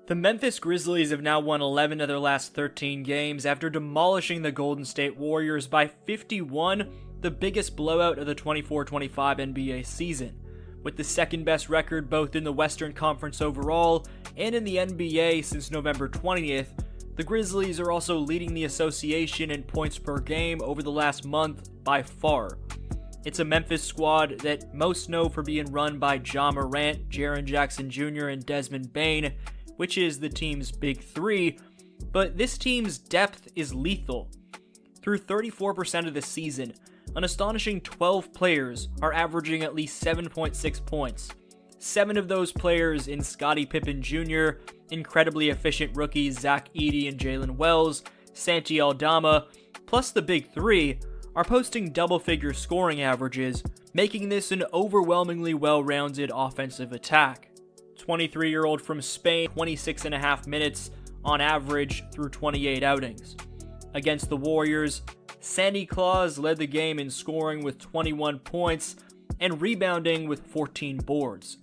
The Memphis Grizzlies have now won 11 of their last 13 games after demolishing the Golden State Warriors by 51, the biggest blowout of the 24-25 NBA season. With the second best record both in the Western Conference overall and in the NBA since November 20th, the Grizzlies are also leading the association in points per game over the last month by far. It's a Memphis squad that most know for being run by Ja Morant, Jaren Jackson Jr., and Desmond Bane, which is the team's big three, but this team's depth is lethal. Through 34% of the season, an astonishing 12 players are averaging at least 7.6 points. 7 of those players in Scottie Pippen Jr., incredibly efficient rookies Zach Edey and Jalen Wells, Santi Aldama, plus the big three, are posting double-figure scoring averages, making this an overwhelmingly well-rounded offensive attack. 23-year-old from Spain, 26.5 minutes on average through 28 outings. Against the Warriors, Sandy Claus led the game in scoring with 21 points and rebounding with 14 boards.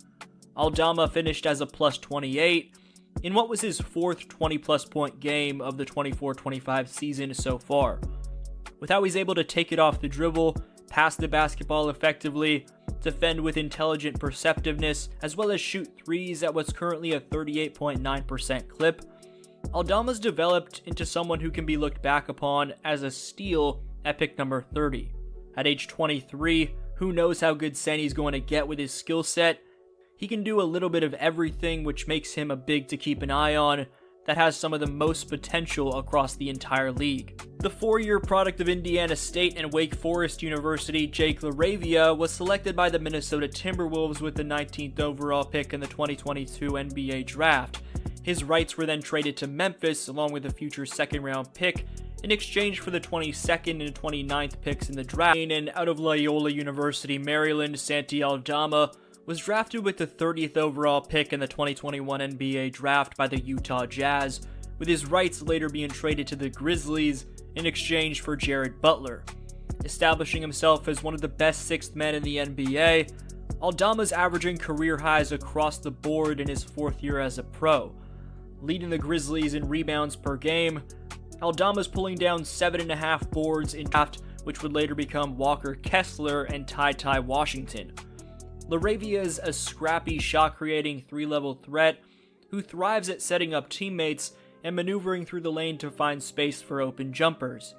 Aldama finished as a plus 28 in what was his fourth 20-plus point game of the 24-25 season so far. With how he's able to take it off the dribble, pass the basketball effectively, defend with intelligent perceptiveness, as well as shoot threes at what's currently a 38.9% clip, Aldama's developed into someone who can be looked back upon as a steal at pick number 30. At age 23, who knows how good Sandy's going to get with his skill set? He can do a little bit of everything, which makes him a big to keep an eye on that has some of the most potential across the entire league. The 4-year product of Indiana State and Wake Forest University, Jake LaRavia, was selected by the Minnesota Timberwolves with the 19th overall pick in the 2022 NBA Draft. His rights were then traded to Memphis along with a future second-round pick in exchange for the 22nd and 29th picks in the draft. And out of Loyola University, Maryland, Santi Aldama was drafted with the 30th overall pick in the 2021 NBA Draft by the Utah Jazz, with his rights later being traded to the Grizzlies in exchange for Jared Butler. Establishing himself as one of the best sixth men in the NBA, Aldama's averaging career highs across the board in his fourth year as a pro. Leading the Grizzlies in rebounds per game, Aldama's pulling down 7.5 boards in draft, which would later become Walker Kessler and Ty Washington. LaRavia is a scrappy, shot-creating, three-level threat who thrives at setting up teammates and maneuvering through the lane to find space for open jumpers.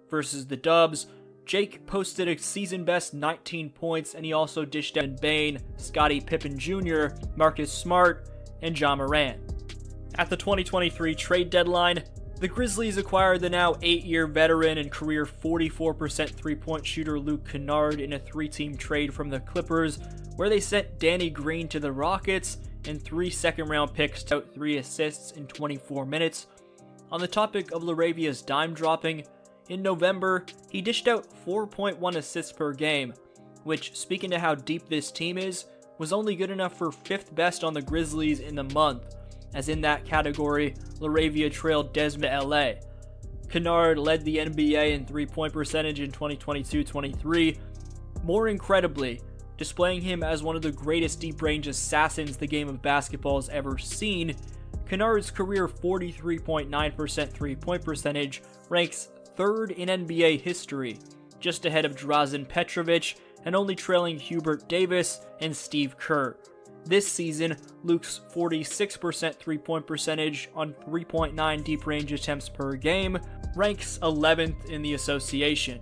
Versus the Dubs, Jake posted a season-best 19 points, and he also dished out Bane, Scottie Pippen Jr., Marcus Smart, and Ja Morant. At the 2023 trade deadline, the Grizzlies acquired the now 8-year veteran and career 44% three-point shooter Luke Kennard in a 3-team trade from the Clippers, where they sent Danny Green to the Rockets and 3 second-round picks to out 3 assists in 24 minutes. On the topic of LaRavia's dime dropping, in November, he dished out 4.1 assists per game, which, speaking to how deep this team is, was only good enough for 5th best on the Grizzlies in the month, as in that category, LaRavia trailed Desmond to LA. Kennard led the NBA in three-point percentage in 2022-23. More incredibly, displaying him as one of the greatest deep-range assassins the game of basketball has ever seen, Kennard's career 43.9% three-point percentage ranks 3rd in NBA history, just ahead of Drazen Petrovic and only trailing Hubert Davis and Steve Kerr. This season, Luke's 46% three-point percentage on 3.9 deep-range attempts per game ranks 11th in the association.